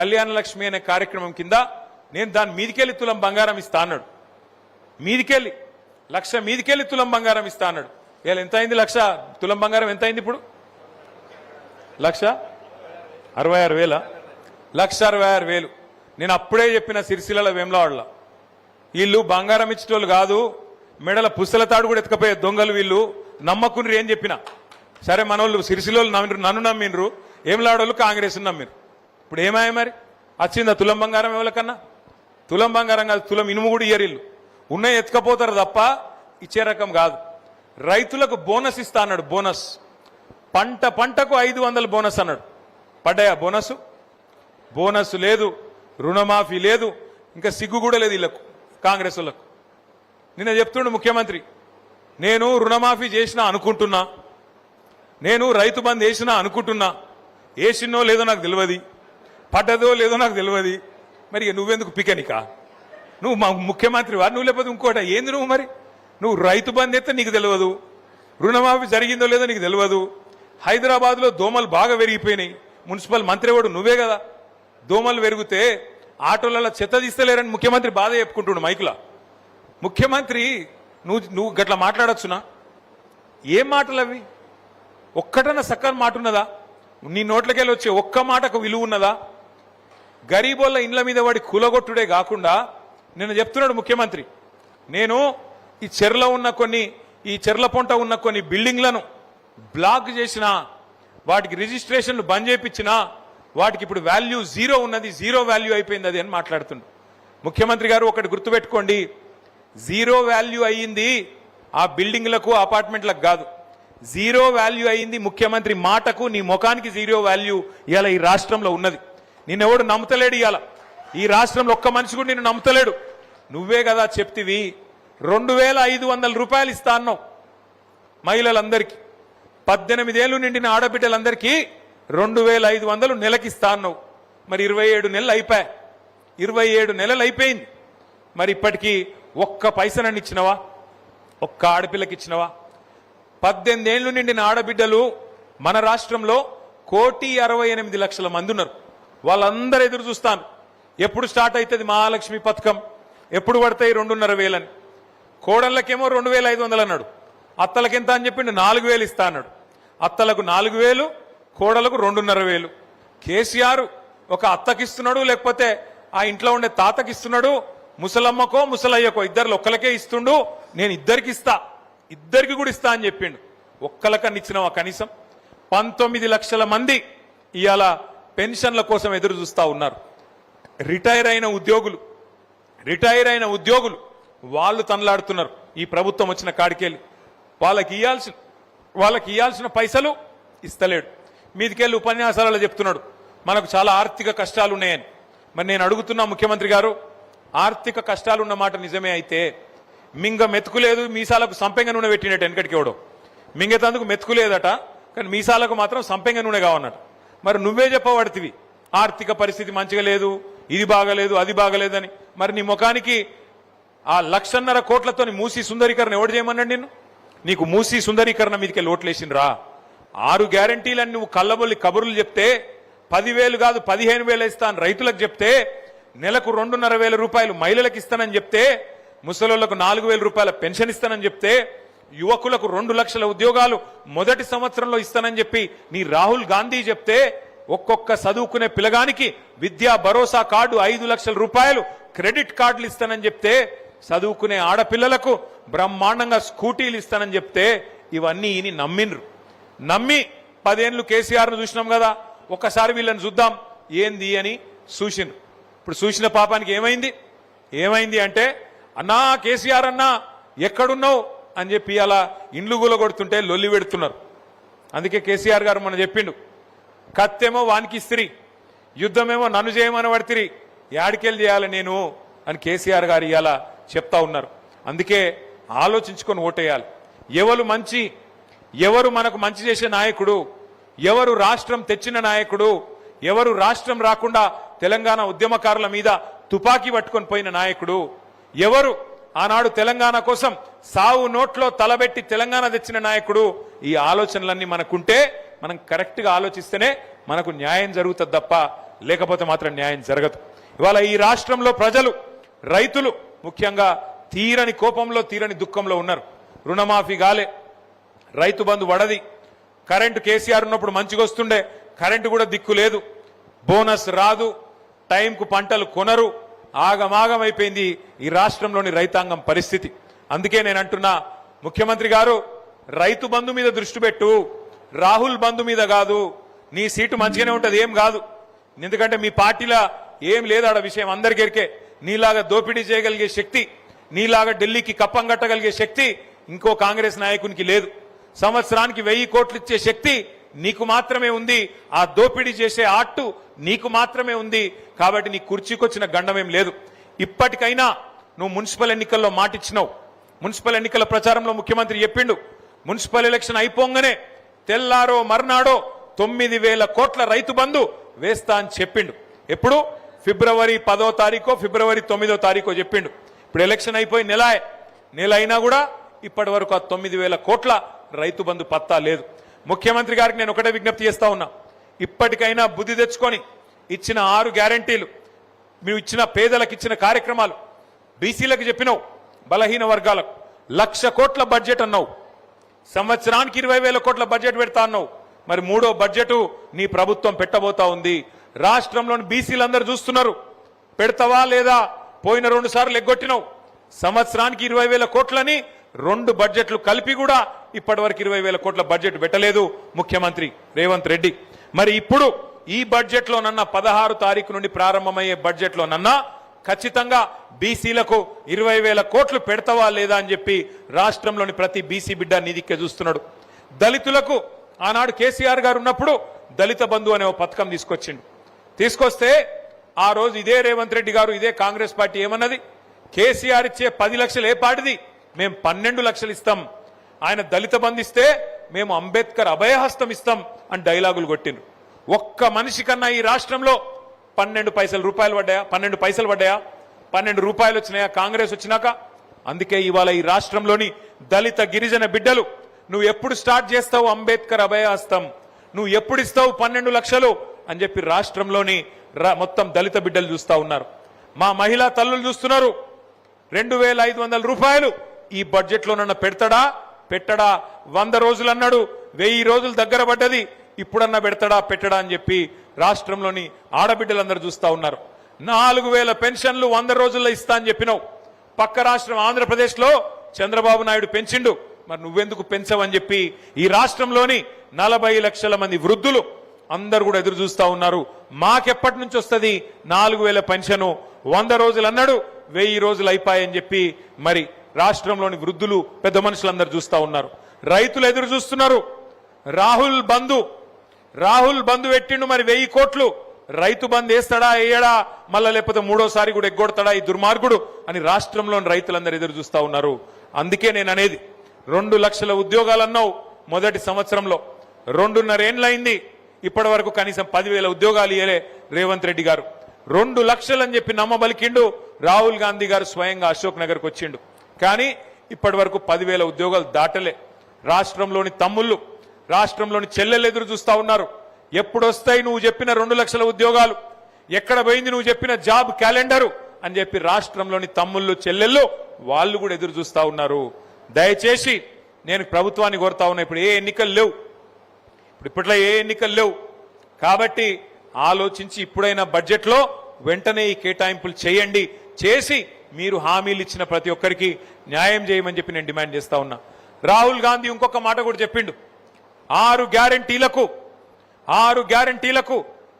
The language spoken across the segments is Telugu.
కళ్యాణ లక్ష్మి అనే కార్యక్రమం కింద నేను దాని మీదికెళ్ళి తులం బంగారం ఇస్తా అన్నాడు. మీదికెళ్ళి లక్ష మీదికెళ్ళి తులం బంగారం ఇస్తా అన్నాడు. ఇలా ఎంత అయింది? లక్ష తులం బంగారం ఎంత అయింది ఇప్పుడు? 1,66,000. 1,66,000. నేను అప్పుడే చెప్పిన సిరిసిల్ల వేములవాడలో వీళ్ళు బంగారం ఇచ్చేటోళ్ళు కాదు, మెడల పుస్తల తాడు కూడా ఎత్తుకపోయే దొంగలు వీళ్ళు, నమ్మకుని ఏం చెప్పిన. సరే మనోళ్ళు సిరిసిల్లోళ్ళు నన్ను నమ్మినరు, వేములవాడోళ్ళు కాంగ్రెస్ నమ్మిరు. ఇప్పుడు ఏమాయ మరి వచ్చిందా తులం బంగారం? ఎవరికన్నా తులం బంగారం కాదు, తులం ఇనుము కూడా ఇయ్యరు. ఇల్లు ఉన్నాయి ఎత్తుకపోతారు తప్ప ఇచ్చే రకం కాదు. రైతులకు బోనస్ ఇస్తా అన్నాడు. బోనస్ పంటకు 500 బోనస్ అన్నాడు. పడ్డాయా బోనస్? బోనస్ లేదు, రుణమాఫీ లేదు, ఇంకా సిగ్గు కూడా లేదు వీళ్ళకు, కాంగ్రెస్ వాళ్ళకు. నిన్న చెప్తుండు ముఖ్యమంత్రి, నేను రుణమాఫీ చేసినా అనుకుంటున్నా, నేను రైతు బంద్ వేసినా అనుకుంటున్నా, వేసినో లేదో నాకు తెలియదు, పడ్డదో లేదో నాకు తెలియదు. మరి నువ్వెందుకు పికనికా? నువ్వు మా ముఖ్యమంత్రి వారు, నువ్వు లేకపోతే ఇంకోట ఏంది? నువ్వు మరి నువ్వు రైతు బంద్ అయితే నీకు తెలియదు, రుణమాఫీ జరిగిందో లేదో నీకు తెలియదు. హైదరాబాద్లో దోమలు బాగా పెరిగిపోయినాయి, మున్సిపల్ మంత్రి వాడు నువ్వే కదా. దోమలు పెరిగితే ఆటోలలో చెత్త తీస్తలేరని ముఖ్యమంత్రి బాధ చెప్పుకుంటుండు మైకులా. ముఖ్యమంత్రి నువ్వు గట్లా మాట్లాడచ్చునా? ఏం మాటలు అవి? ఒక్కటన్నా సక్కని మాట ఉన్నదా? నీ నోట్లకెళ్ళి వచ్చే ఒక్క మాటకు విలువ ఉన్నదా? గరీబోళ్ళ ఇండ్ల మీద వాడి కూలగొట్టుడే కాకుండా నిన్న చెప్తున్నాడు ముఖ్యమంత్రి, నేను ఈ చెర్ల ఉన్న ఈ చెర్ల పొంట ఉన్న కొన్ని బిల్డింగ్లను బ్లాక్ చేసిన, వాటికి రిజిస్ట్రేషన్లు బంద్ చేయించిన, వాటికి ఇప్పుడు వాల్యూ 0 ఉన్నది, 0 వాల్యూ అయిపోయింది అది అని మాట్లాడుతుండు. ముఖ్యమంత్రి గారు ఒకటి గుర్తుపెట్టుకోండి, 0 వాల్యూ అయ్యింది ఆ బిల్డింగ్లకు అపార్ట్మెంట్లకు కాదు, 0 వాల్యూ అయ్యింది ముఖ్యమంత్రి మాటకు, నీ ముఖానికి 0 వాల్యూ ఇవాళ ఈ రాష్ట్రంలో ఉన్నది. నిన్నెవడు నమ్ముతలేడు. ఇవాళ ఈ రాష్ట్రంలో ఒక్క మనిషి కూడా నిన్ను నమ్ముతలేడు. నువ్వే కదా చెప్తివి 2,500 రూపాయలు ఇస్తా అన్నావు మహిళలందరికీ, 18 ఏళ్ళు నిండిన ఆడబిడ్డలందరికీ 2,500 నెలకిస్తా అన్నావు. మరి 27 నెలలు అయిపోయా, 27 నెలలు అయిపోయింది. మరి ఇప్పటికీ ఒక్క పైసనని ఇచ్చినవా? ఒక్క ఆడపిల్లకి ఇచ్చినవా? 18 ఏళ్ళు నిండిన ఆడబిడ్డలు మన రాష్ట్రంలో 1,68,00,000 మంది ఉన్నారు. వాళ్ళందరూ ఎదురు చూస్తాను, ఎప్పుడు స్టార్ట్ అవుతుంది మహాలక్ష్మి పథకం, ఎప్పుడు పడతాయి 2,500 అని. కోడళ్ళకేమో 2,500 అన్నాడు, అత్తలకు ఎంత అని చెప్పిండు 4,000 ఇస్తా అన్నాడు. అత్తలకు 4,000, కోడలకు 2,500. కేసీఆర్ ఒక అత్తకిస్తున్నాడు, లేకపోతే ఆ ఇంట్లో ఉండే తాతకిస్తున్నాడు, ముసలమ్మకో ముసలయ్యకో ఇద్దరు ఒక్కలకే ఇస్తుండు. నేను ఇద్దరికి కూడా ఇస్తా అని చెప్పిండు. ఒక్కలకన్నా ఇచ్చినావా? కనీసం 19 లక్షల మంది ఇవాళ పెన్షన్ల కోసం ఎదురు చూస్తా ఉన్నారు. రిటైర్ అయిన ఉద్యోగులు వాళ్ళు తనలాడుతున్నారు. ఈ ప్రభుత్వం వచ్చిన కాడికెళ్ళి వాళ్ళకి ఇయ్యాల్సిన పైసలు ఇస్తలేడు. మీదికెళ్ళి ఉపన్యాసాలలో చెప్తున్నాడు మనకు చాలా ఆర్థిక కష్టాలు ఉన్నాయని. మరి నేను అడుగుతున్నా ముఖ్యమంత్రి గారు, ఆర్థిక కష్టాలు ఉన్న మాట నిజమే అయితే మింగ మెతుకులేదు, మీసాలకు సంపెంగ నూనె పెట్టినట్టు వెనకటికి ఎవడో మింగేతందుకు మెతుకులేదట, కానీ మీసాలకు మాత్రం సంపెంగ నూనె కావన్నట్టు. మరి నువ్వే చెప్పబడుతుంది ఆర్థిక పరిస్థితి మంచిగా లేదు, ఇది బాగలేదు, అది బాగలేదని. మరి నీ ముఖానికి ఆ 1,50,000 కోట్లతో మూసీ సుందరీకరణ ఎవడు చేయమన్నాడు నిన్ను? నీకు మూసీ సుందరీకరణ మీదకి ఓట్లేసినరా? 6 గ్యారంటీలని నువ్వు కళ్ళబొల్లి కబుర్లు చెప్తే 10,000 కాదు 15,000 ఇస్తాను రైతులకు చెప్తే, నెలకు 2,500 రూపాయలు మహిళలకు ఇస్తానని చెప్తే, ముసలోళ్లకు 4,000 రూపాయల పెన్షన్ ఇస్తానని చెప్తే, యువకులకు 2 లక్షల ఉద్యోగాలు మొదటి సంవత్సరంలో ఇస్తానని చెప్పి నీ రాహుల్ గాంధీ చెప్తే, ఒక్కొక్క చదువుకునే పిల్లగానికి విద్యా భరోసా కార్డు 5 లక్షల రూపాయలు క్రెడిట్ కార్డులు ఇస్తానని చెప్తే, చదువుకునే ఆడపిల్లలకు బ్రహ్మాండంగా స్కూటీలు ఇస్తానని చెప్తే, ఇవన్నీ ఈయన నమ్మి 10 ఏళ్ళు కేసీఆర్ను చూసినాం కదా, ఒక్కసారి వీళ్ళని చూద్దాం ఏంది అని చూసిండ్రు. ఇప్పుడు చూసిన పాపానికి ఏమైంది అంటే, అన్నా కేసీఆర్ అన్నా ఎక్కడున్నావు అని చెప్పి అలా ఇండ్లు కూలగొడుతుంటే లొల్లి పెడుతున్నారు. అందుకే కేసీఆర్ గారు మనం చెప్పిండు, కత్తేమో వానికి ఇస్త్రీ, యుద్ధమేమో నన్ను చేయమని పడితిరి, యాడికెళ్ళి చేయాలి నేను అని కేసీఆర్ గారు ఇలా చెప్తా ఉన్నారు. అందుకే ఆలోచించుకొని ఓటేయాలి. ఎవరు మనకు మంచి చేసే నాయకుడు, ఎవరు రాష్ట్రం తెచ్చిన నాయకుడు, ఎవరు రాష్ట్రం రాకుండా తెలంగాణ ఉద్యమకారుల మీద తుపాకీ పట్టుకొని పోయిన నాయకుడు, ఎవరు ఆనాడు తెలంగాణ కోసం సావు నోట్లో తలబెట్టి తెలంగాణ తెచ్చిన నాయకుడు, ఈ ఆలోచనలన్నీ మనకుంటే మనం కరెక్ట్గా ఆలోచిస్తేనే మనకు న్యాయం జరుగుతుంది తప్ప లేకపోతే మాత్రం న్యాయం జరగదు. ఇవాళ ఈ రాష్ట్రంలో ప్రజలు, రైతులు ముఖ్యంగా తీరని కోపంలో, తీరని దుఃఖంలో ఉన్నారు. రుణమాఫీ గాలే, రైతు బంధు వడది, కరెంటు కేసీఆర్ ఉన్నప్పుడు మంచిగా వస్తుండే, కరెంటు కూడా దిక్కు లేదు, బోనస్ రాదు, టైంకు పంటలు కొనరు, ఆగమాగం అయిపోయింది ఈ రాష్ట్రంలోని రైతాంగం పరిస్థితి. అందుకే నేను అంటున్నా, ముఖ్యమంత్రి గారు రైతు బంధు మీద దృష్టి పెట్టు, రాహుల్ బంధు మీద కాదు. నీ సీటు మంచిగానే ఉంటది, ఏం కాదు. ఎందుకంటే మీ పార్టీలో ఏం లేదు ఆడ విషయం అందరికీ ఎరికే. నీలాగా దోపిడీ చేయగలిగే శక్తి, నీలాగా ఢిల్లీకి కప్పం కట్టగలిగే శక్తి ఇంకో కాంగ్రెస్ నాయకునికి లేదు. సంవత్సరానికి 1000 కోట్లు ఇచ్చే శక్తి నీకు మాత్రమే ఉంది. ఆ దోపిడీ చేసే ఆట్టు నీకు మాత్రమే ఉంది. కాబట్టి నీ కుర్చీకొచ్చిన గండమేం లేదు. ఇప్పటికైనా నువ్వు మున్సిపల్ ఎన్నికల్లో మాటిచ్చినావు. మున్సిపల్ ఎన్నికల ప్రచారంలో ముఖ్యమంత్రి చెప్పిండు, మున్సిపల్ ఎలక్షన్ అయిపోగానే తెల్లారో మర్నాడో 9000 కోట్ల రైతు బంధు వేస్తా అని చెప్పిండు. ఎప్పుడు? ఫిబ్రవరి 10వ తారీఖో ఫిబ్రవరి 9వ తారీఖో చెప్పిండు. ఇప్పుడు ఎలక్షన్ అయిపోయి నెల అయినా కూడా ఇప్పటి వరకు ఆ 9000 కోట్ల రైతు బంధు పత్తా లేదు. ముఖ్యమంత్రి గారికి నేను ఒకటే విజ్ఞప్తి చేస్తా ఉన్నా, ఇప్పటికైనా బుద్ధి తెచ్చుకొని ఇచ్చిన 6 గ్యారంటీలు, మీరు ఇచ్చిన పేదలకు ఇచ్చిన కార్యక్రమాలు, బీసీలకు చెప్పినావు, బలహీన వర్గాలకు 1,00,000 కోట్ల బడ్జెట్ అన్నావు, సంవత్సరానికి 20,000 కోట్ల బడ్జెట్ పెడతా అన్నావు. మరి 3వ బడ్జెట్ నీ ప్రభుత్వం పెట్టబోతా ఉంది. రాష్ట్రంలోని బీసీలందరూ చూస్తున్నారు, పెడతావా లేదా? పోయిన 2 సార్లు ఎగ్గొట్టినావు. సంవత్సరానికి 20,000 కోట్లని 2 బడ్జెట్లు కలిపి కూడా ఇప్పటి వరకు 20,000 కోట్ల బడ్జెట్ పెట్టలేదు ముఖ్యమంత్రి రేవంత్ రెడ్డి. మరి ఇప్పుడు ఈ బడ్జెట్ లోనన్నా 16 తారీఖు నుండి ప్రారంభమయ్యే బడ్జెట్ లోనన్నా ఖచ్చితంగా బీసీలకు 20,000 కోట్లు పెడతావా లేదా అని చెప్పి రాష్ట్రంలోని ప్రతి బీసీ బిడ్డ నిధికే చూస్తున్నాడు. దళితులకు ఆనాడు కేసీఆర్ గారు ఉన్నప్పుడు దళిత బంధు అనే ఒక పథకం తీసుకొస్తే ఆ రోజు ఇదే రేవంత్ రెడ్డి గారు, ఇదే కాంగ్రెస్ పార్టీ ఏమన్నది, కేసీఆర్ ఇచ్చే 10 లక్షలు ఏ పాటిది, మేము 12 లక్షలు ఇస్తాం, ఆయన దళిత బంధు ఇస్తే మేము అంబేద్కర్ అభయహస్తం ఇస్తాం అని డైలాగులు కొట్టిండ్రు. ఒక్క మనిషి కన్నా ఈ రాష్ట్రంలో 12 పైసలు పడ్డాయా? 12 రూపాయలు వచ్చినాయా కాంగ్రెస్ వచ్చినాక? అందుకే ఇవాళ ఈ రాష్ట్రంలోని దళిత గిరిజన బిడ్డలు, నువ్వు ఎప్పుడు స్టార్ట్ చేస్తావు అంబేద్కర్ అభయహస్తం, నువ్వు ఎప్పుడు ఇస్తావు 12 లక్షలు అని చెప్పి రాష్ట్రంలోని మొత్తం దళిత బిడ్డలు చూస్తా ఉన్నారు. మా మహిళా తల్లులు చూస్తున్నారు. 2,500 రూపాయలు ఈ బడ్జెట్ లోనన్నా పెట్టడా? 100 రోజులు అన్నాడు, 1000 రోజులు దగ్గర పడ్డది, ఇప్పుడన్నా పెట్టడా అని చెప్పి రాష్ట్రంలోని ఆడబిడ్డలందరూ చూస్తా ఉన్నారు. 4,000 పెన్షన్లు 100 రోజుల్లో ఇస్తా అని చెప్పినావు. పక్క రాష్ట్రం ఆంధ్రప్రదేశ్ లో చంద్రబాబు నాయుడు పెంచిండు, మరి నువ్వెందుకు పెంచవని చెప్పి ఈ రాష్ట్రంలోని 40 లక్షల మంది వృద్ధులు అందరు కూడా ఎదురు చూస్తా ఉన్నారు. మాకెప్పటి నుంచి వస్తుంది 4,000 పెన్షన్? 100 రోజులు అన్నాడు, 1000 రోజులు అయిపోయాయని చెప్పి మరి రాష్ట్రంలోని వృద్ధులు, పెద్ద మనుషులందరూ చూస్తా ఉన్నారు. రైతులు ఎదురు చూస్తున్నారు. రాహుల్ బంధు పెట్టిండు, మరి 1000 కోట్లు రైతు బంధు వేస్తాడా వేయడా, మళ్ళా లేకపోతే 3వసారి కూడా ఎగ్గొడతాడా ఈ దుర్మార్గుడు అని రాష్ట్రంలోని రైతులందరూ ఎదురు చూస్తా ఉన్నారు. అందుకే నేను అనేది, 2 లక్షల ఉద్యోగాలు అన్నావు మొదటి సంవత్సరంలో, 2.5 ఏళ్లైంది, ఇప్పటి వరకు కనీసం 10,000 ఉద్యోగాలు ఇయ్యలే రేవంత్ రెడ్డి గారు. 2 లక్షలు అని చెప్పి నమ్మబలికిండు. రాహుల్ గాంధీ గారు స్వయంగా అశోక్ నగర్కి వచ్చిండు, కానీ ఇప్పటి వరకు 10,000 ఉద్యోగాలు దాటలే. రాష్ట్రంలోని తమ్ముళ్ళు, రాష్ట్రంలోని చెల్లెళ్ళు ఎదురు చూస్తా ఉన్నారు. ఎప్పుడొస్తాయి నువ్వు చెప్పిన 2 లక్షల ఉద్యోగాలు, ఎక్కడ పోయింది నువ్వు చెప్పిన జాబ్ క్యాలెండరు అని చెప్పి రాష్ట్రంలోని తమ్ముళ్ళు, చెల్లెళ్ళు వాళ్ళు కూడా ఎదురు చూస్తా ఉన్నారు. దయచేసి నేను ప్రభుత్వాన్ని కోరుతా ఉన్నా, ఇప్పుడు ఏ ఎన్నికలు లేవు, ఇప్పట్లో ఏ ఎన్నికలు లేవు కాబట్టి ఆలోచించి ఇప్పుడైనా బడ్జెట్ లో వెంటనే ఈ కేటాయింపులు చేయండి, చేసి మీరు హామీలు ఇచ్చిన ప్రతి ఒక్కరికి న్యాయం చేయమని చెప్పి నేను డిమాండ్ చేస్తా ఉన్నా. రాహుల్ గాంధీ ఇంకొక మాట కూడా చెప్పిండు, 6 గ్యారంటీలకు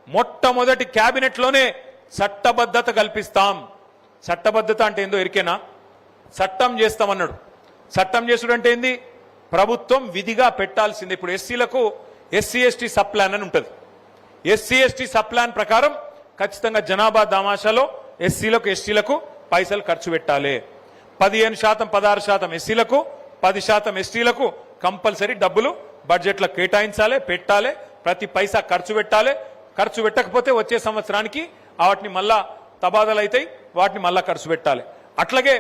మొట్టమొదటి కేబినెట్ లోనే చట్టబద్ధత కల్పిస్తాం. చట్టబద్ధత అంటే ఏందో ఎరికేనా? చట్టం చేస్తామన్నాడు. చట్టం చేసుడు అంటే ఏంది? ప్రభుత్వం విధిగా పెట్టాల్సిందే. ఇప్పుడు ఎస్సీలకు SC/ST సబ్ ప్లాన్ అని ఉంటుంది. SC/ST సబ్ ప్లాన్ ప్రకారం ఖచ్చితంగా జనాభా దామాషాలో ఎస్సీలకు ఎస్టీలకు పైసలు ఖర్చు పెట్టాలి. 15%, 16% ఎస్సీలకు, 10% ఎస్టీలకు కంపల్సరీ డబ్బులు బడ్జెట్లో కేటాయించాలి, పెట్టాలి, ప్రతి పైసా ఖర్చు పెట్టాలి. ఖర్చు పెట్టకపోతే వచ్చే సంవత్సరానికి వాటిని మళ్ళా తబాదలు అవుతాయి, వాటిని మళ్ళా ఖర్చు పెట్టాలి. అట్లాగే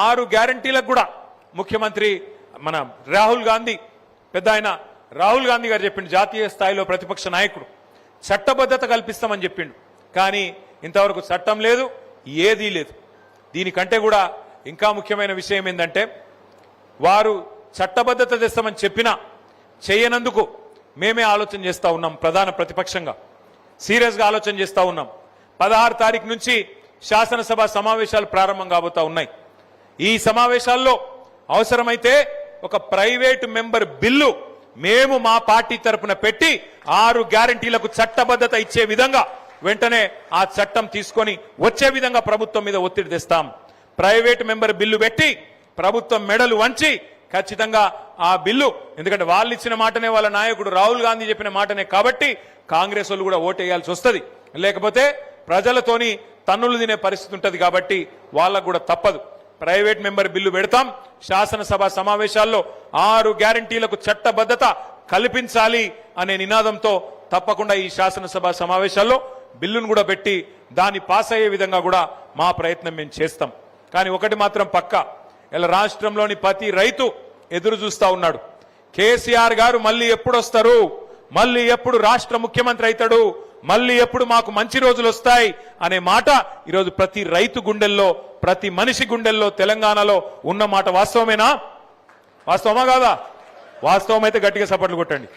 6 గ్యారంటీలకు కూడా ముఖ్యమంత్రి మన రాహుల్ గాంధీ గారు చెప్పిండు, జాతీయ స్థాయిలో ప్రతిపక్ష నాయకుడు చట్టబద్ధత కల్పిస్తామని చెప్పిండు. కానీ ఇంతవరకు చట్టం లేదు, ఏదీ లేదు. దీనికంటే కూడా ఇంకా ముఖ్యమైన విషయం ఏంటంటే వారు చట్టబద్ధత తెస్తామని చెప్పినా చేయనందుకు మేమే ఆలోచన చేస్తూ ఉన్నాం. ప్రధాన ప్రతిపక్షంగా సీరియస్గా ఆలోచన చేస్తూ ఉన్నాం. 16 తారీఖు నుంచి శాసనసభ సమావేశాలు ప్రారంభం కాబోతా ఉన్నాయి. ఈ సమావేశాల్లో అవసరమైతే ఒక ప్రైవేటు మెంబర్ బిల్లు మేము మా పార్టీ తరపున పెట్టి 6 గ్యారంటీలకు చట్టబద్ధత ఇచ్చే విధంగా వెంటనే ఆ చట్టం తీసుకొని వచ్చే విధంగా ప్రభుత్వం మీద ఒత్తిడి తెస్తాం. ప్రైవేట్ మెంబర్ బిల్లు పెట్టి ప్రభుత్వం మెడలు వంచి ఖచ్చితంగా ఆ బిల్లు, ఎందుకంటే వాళ్ళు ఇచ్చిన మాటనే వాళ్ళ నాయకుడు రాహుల్ గాంధీ చెప్పిన మాటనే కాబట్టి కాంగ్రెస్ వాళ్ళు కూడా ఓటేయాల్సి వస్తుంది. లేకపోతే ప్రజలతోని తన్నులు తినే పరిస్థితి ఉంటుంది. కాబట్టి వాళ్ళకు కూడా తప్పదు. ప్రైవేట్ మెంబర్ బిల్లు పెడతాం. శాసనసభ సమావేశాల్లో 6 గ్యారంటీలకు చట్టబద్ధత కల్పించాలి అనే నినాదంతో తప్పకుండా ఈ శాసనసభ సమావేశాల్లో బిల్లును కూడా పెట్టి దాన్ని పాస్ అయ్యే విధంగా కూడా మా ప్రయత్నం మేము చేస్తాం. కానీ ఒకటి మాత్రం పక్కా, ఇలా రాష్ట్రంలోని ప్రతి రైతు ఎదురు చూస్తా ఉన్నాడు. కేసీఆర్ గారు మళ్ళీ ఎప్పుడు వస్తారు, మళ్ళీ ఎప్పుడు రాష్ట్ర ముఖ్యమంత్రి అవుతాడు, మళ్ళీ ఎప్పుడు మాకు మంచి రోజులు వస్తాయి అనే మాట ఈరోజు ప్రతి రైతు గుండెల్లో, ప్రతి మనిషి గుండెల్లో తెలంగాణలో ఉన్న మాట వాస్తవమేనా? వాస్తవమా కాదా? వాస్తవం అయితే గట్టిగా సపోర్ట్లు కొట్టండి.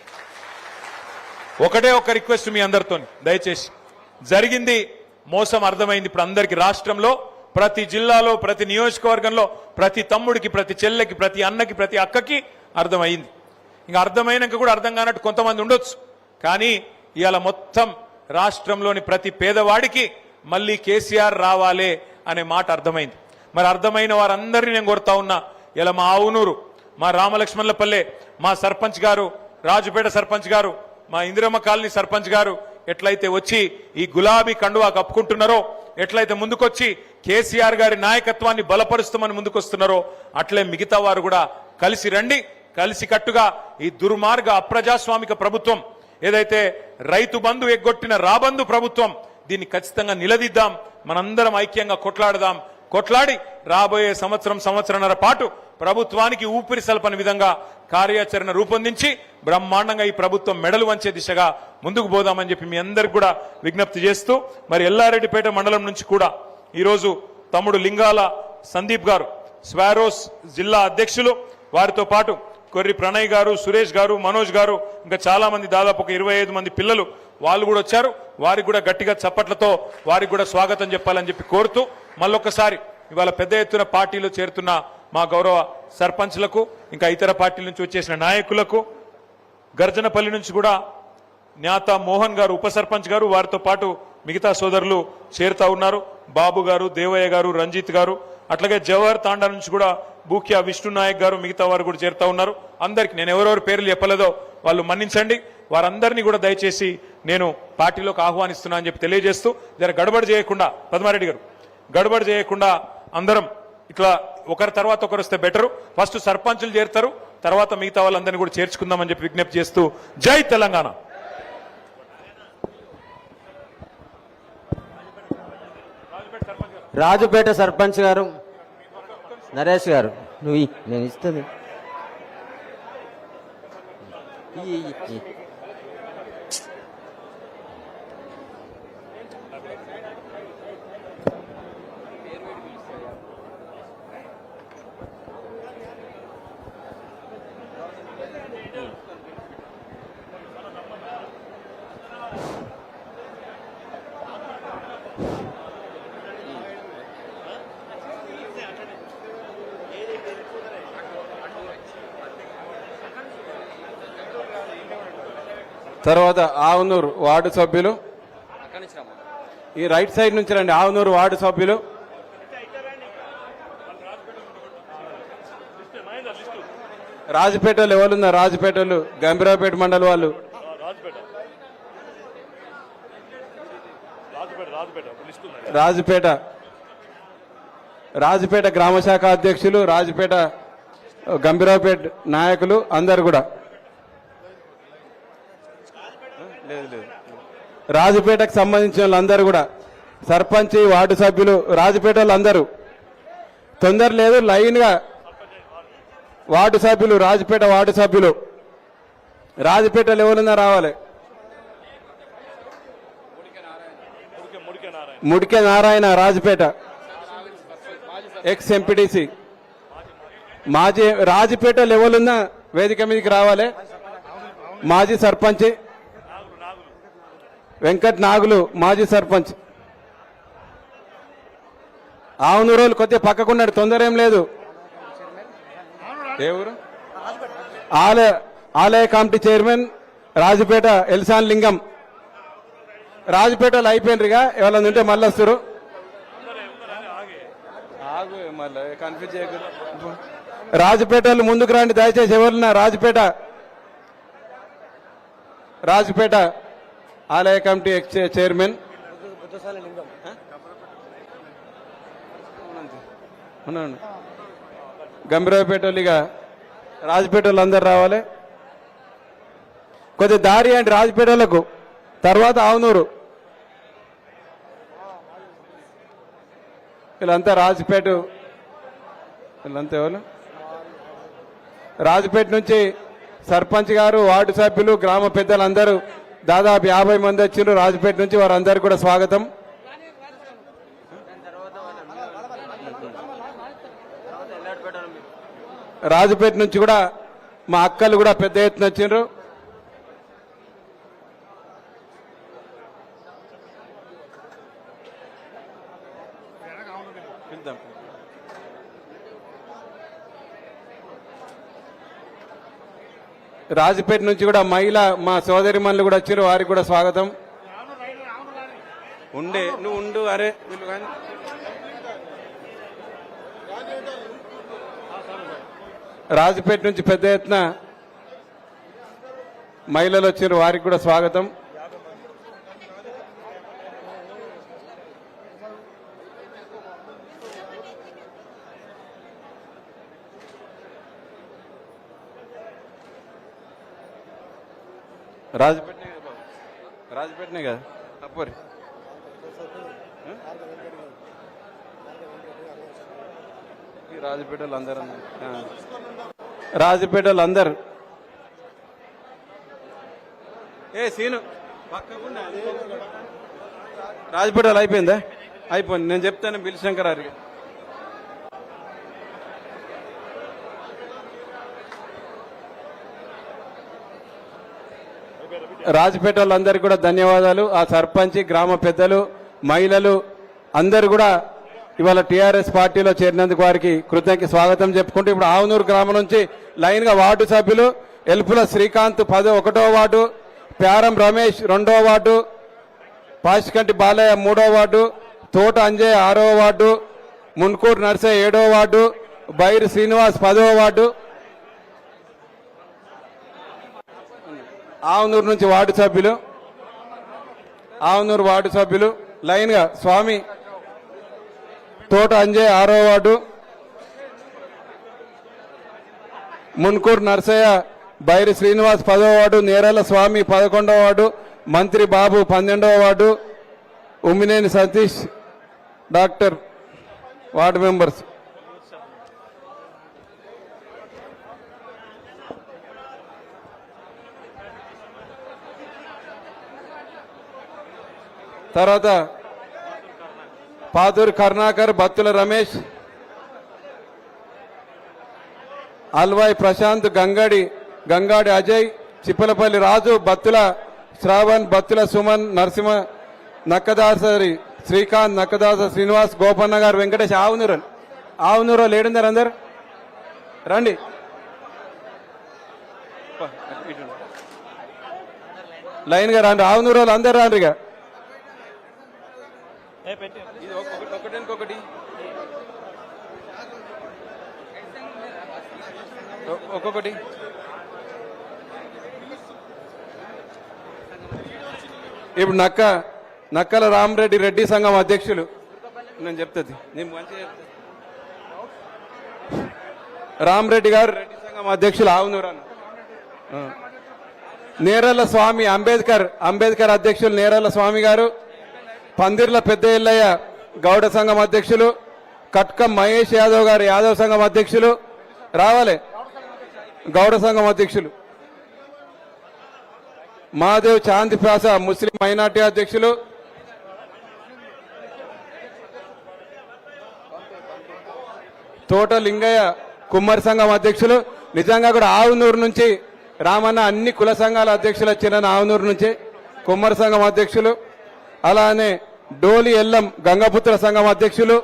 ఒకటే ఒక రిక్వెస్ట్ మీ అందరితో, దయచేసి జరిగింది మోసం అర్థమైంది ఇప్పుడు అందరికి. రాష్ట్రంలో ప్రతి జిల్లాలో, ప్రతి నియోజకవర్గంలో, ప్రతి తమ్ముడికి, ప్రతి చెల్లెకి, ప్రతి అన్నకి, ప్రతి అక్కకి అర్థమైంది. ఇంకా అర్థమైనాక కూడా అర్థం కానట్టు కొంతమంది ఉండొచ్చు. కానీ ఇవాళ మొత్తం రాష్ట్రంలోని ప్రతి పేదవాడికి మళ్ళీ కేసీఆర్ రావాలే అనే మాట అర్థమైంది. మరి అర్థమైన వారందరినీ నేను కోరుతా ఉన్నా, ఇలా మా ఆవునూరు, మా రామలక్ష్మణులపల్లె, మా సర్పంచ్ గారు, రాజుపేట సర్పంచ్ గారు, మా ఇందిరమ్మ కాలనీ సర్పంచ్ గారు ఎట్లయితే వచ్చి ఈ గులాబీ కండువా కప్పుకుంటున్నారో, ఎట్లయితే ముందుకొచ్చి కేసీఆర్ గారి నాయకత్వాన్ని బలపరుస్తామని ముందుకొస్తున్నారో, అట్లే మిగతా వారు కూడా కలిసి రండి. కలిసి కట్టుగా ఈ దుర్మార్గ అప్రజాస్వామిక ప్రభుత్వం ఏదైతే రైతు బంధు ఎగ్గొట్టిన రాబంధు ప్రభుత్వం, దీన్ని ఖచ్చితంగా నిలదీద్దాం. మనందరం ఐక్యంగా కొట్లాడదాం. కొట్లాడి రాబోయే సంవత్సరంన్నర పాటు ప్రభుత్వానికి ఊపిరి సల్పని విధంగా కార్యాచరణ రూపొందించి బ్రహ్మాండంగా ఈ ప్రభుత్వం మెడలు వంచే దిశగా ముందుకు పోదామని చెప్పి మీ అందరికి కూడా విజ్ఞప్తి చేస్తూ, మరి ఎల్లారెడ్డిపేట మండలం నుంచి కూడా ఈరోజు తమ్ముడు లింగాల సందీప్ గారు, స్వారోస్ జిల్లా అధ్యక్షులు, వారితో పాటు కొర్రి ప్రణయ్ గారు, సురేష్ గారు, మనోజ్ గారు, ఇంకా చాలా మంది, దాదాపు ఒక 25 మంది పిల్లలు వాళ్ళు కూడా వచ్చారు. వారికి కూడా గట్టిగా చప్పట్లతో వారికి కూడా స్వాగతం చెప్పాలని చెప్పి కోరుతూ, మళ్ళొక్కసారి ఇవాళ పెద్ద ఎత్తున పార్టీలో చేరుతున్న మా గౌరవ సర్పంచ్లకు, ఇంకా ఇతర పార్టీల నుంచి వచ్చేసిన నాయకులకు, గర్జనపల్లి నుంచి కూడా జ్ఞాత మోహన్ గారు ఉప సర్పంచ్ గారు, వారితో పాటు మిగతా సోదరులు చేరుతా ఉన్నారు. బాబు గారు, దేవయ్య గారు, రంజిత్ గారు, అట్లాగే జవహర్ తాండా నుంచి కూడా బూక్యా విష్ణు నాయక్ గారు, మిగతా వారు కూడా చేరుతా ఉన్నారు. అందరికి నేను ఎవరెవరు పేర్లు చెప్పలేదో వాళ్ళు మన్నించండి. వారందరినీ కూడా దయచేసి నేను పార్టీలోకి ఆహ్వానిస్తున్నా అని చెప్పి తెలియజేస్తూ, జర గడబడి చేయకుండా, పద్మారెడ్డి గారు గడబడి చేయకుండా అందరం ఇట్లా ఒకరి తర్వాత ఒకరు వస్తే బెటరు. ఫస్ట్ సర్పంచులు చేరుతారు, తర్వాత మిగతా వాళ్ళందరినీ కూడా చేర్చుకుందామని చెప్పి విజ్ఞప్తి చేస్తూ, జై తెలంగాణ. రాజుపేట సర్పంచ్ గారు నరేష్ గారు, నువ్వు నేను ఇస్తుంది తర్వాత ఆవునూరు వార్డు సభ్యులు, ఈ రైట్ సైడ్ నుంచి రండి. ఆవునూరు వార్డు సభ్యులు, రాజపేటలో ఎవరున్నారు? రాజపేటలు గంభీరావుపేట మండలి వాళ్ళు, రాజపేట గ్రామ శాఖ అధ్యక్షులు, రాజపేట గంభీరావుపేట నాయకులు అందరు కూడా, రాజపేటకు సంబంధించిన వాళ్ళందరూ కూడా, సర్పంచ్, వార్డు సభ్యులు, రాజపేట వాళ్ళందరూ తొందర లేదు, లైన్ గా వార్డు సభ్యులు, రాజపేట వార్డు సభ్యులు, రాజపేటలో ఎవరున్నా రావాలి. ముడికే నారాయణ రాజపేట ఎక్స్ ఎంపీటీసీ మాజీ రాజపేట లెవెల్ ఉన్న వేదిక మీదకి రావాలి. మాజీ సర్పంచ్ వెంకట్ నాగులు మాజీ సర్పంచ్. ఆవునూరోలు కొద్దిగా పక్కకున్నాడు, తొందర ఏం లేదు. ఏ ఊరు? ఆలయ కమిటీ చైర్మన్ రాజపేట ఎల్సాన్ లింగం. రాజపేటలో అయిపోయినరుగా, ఎవరైనా ఉంటే మళ్ళీ వస్తారు. కన్ఫ్యూజ్ చేయకూడదు. రాజపేటలో ముందుకు రండి దయచేసి. ఎవరున్నా రాజపేట ఆలయ కమిటీ చైర్మన్ గంభీరావుపేటోళ్ళిగా రాజపేటలో అందరు రావాలి. కొద్దిగా దారి అండి రాజపేటలకు, తర్వాత ఆవునూరు. వీళ్ళంతా వీళ్ళంతా ఎవరు? రాజపేట నుంచి సర్పంచ్ గారు, వార్డు సభ్యులు, గ్రామ పెద్దలందరూ దాదాపు 50 మంది వచ్చిండ్రు రాజపేట నుంచి. వారందరికీ కూడా స్వాగతం. రాజపేట నుంచి కూడా మా అక్కలు కూడా పెద్ద ఎత్తున వచ్చిండ్రు. రాజపేట నుంచి కూడా మా సోదరి మనులు కూడా వచ్చారు, వారికి కూడా స్వాగతం. నువ్వు ఉండు. అరే వీళ్ళు కానీ రాజపేట నుంచి పెద్ద ఎత్తున మహిళలు వచ్చారు, వారికి కూడా స్వాగతం. రాజపేటనే కదా అప్పరి. రాజపేటలు అందరు సీను రాజపేటలు అయిపోయిందా? అయిపోయింది. నేను చెప్తాను బిల్ శంకర్ గారికి. రాజపేట వాళ్ళందరికీ కూడా ధన్యవాదాలు. ఆ సర్పంచ్, గ్రామ పెద్దలు, మహిళలు అందరూ కూడా ఇవాళ టీఆర్ఎస్ పార్టీలో చేరినందుకు వారికి స్వాగతం చెప్పుకుంటూ ఇప్పుడు ఆవునూరు గ్రామం నుంచి లైన్ గా వార్డు సభ్యులు ఎల్పుల శ్రీకాంత్ 1వ వార్డు, ప్యారం రమేష్ 2వ వార్డు, పాసికంటి బాలయ్య 3వ వార్డు, తోట అంజయ్ 6వ వార్డు, మున్కూరు నర్సయ్య 7వ వార్డు, బైరు శ్రీనివాస్ 10వ వార్డు. ఆవునూరు నుంచి ఆవునూరు వార్డు సభ్యులు లైన్ గా స్వామి, తోట అంజయ్ 6వ వార్డు, మున్కూరు నర్సయ్య, బైరి శ్రీనివాస్ 10వ వార్డు, నేరల స్వామి 11వ వార్డు, మంత్రి బాబు 12వ ward, Ummineni Satish doctor ward members. తర్వాత పాదూరు కరుణాకర్, బత్తుల రమేష్, అల్వాయ్ ప్రశాంత్, గంగాడి అజయ్, చిప్పలపల్లి రాజు, బత్తుల శ్రావణ్, బత్తుల సుమన్, నరసింహ, నక్కదాసరి శ్రీకాంత్, నక్కదాస శ్రీనివాస్, గోపన్న గారు, వెంకటేష్. ఆవునూరు లేడుందరు అందరు రండి. లైన్ గా రండి. ఆవునూరు వాళ్ళు అందరు రండి. ఇక ఒకటి ఒక్కొక్కటి. ఇప్పుడు నక్కల రామరెడ్డి రెడ్డి సంఘం అధ్యక్షులు. నేను చెప్తుంది నేను మంచిగా చెప్తా. రామరెడ్డి గారు రెడ్డి సంఘం అధ్యక్షులు ఆవునూరు. నేరళ్ళ స్వామి అంబేద్కర్ అధ్యక్షులు నేరళ్ళ స్వామి గారు, పందిర్ల పెద్ద ఎల్లయ్య గౌడ సంఘం అధ్యక్షులు, కట్కం మహేష్ యాదవ్ గారు యాదవ్ సంఘం అధ్యక్షులు రావాలి. గౌడ సంఘం అధ్యక్షులు మహాదేవ్ చాందిప్రాస ముస్లిం మైనార్టీ అధ్యక్షులు, తోట లింగయ్య కుమ్మరి సంఘం అధ్యక్షులు. నిజంగా కూడా ఆవునూరు నుంచి రామన్న అన్ని కుల సంఘాల అధ్యక్షులు వచ్చిన ఆవునూరు నుంచి కుమ్మరి సంఘం అధ్యక్షులు. అలానే డోలి ఎల్లం గంగపుత్ర సంఘం అధ్యక్షులు.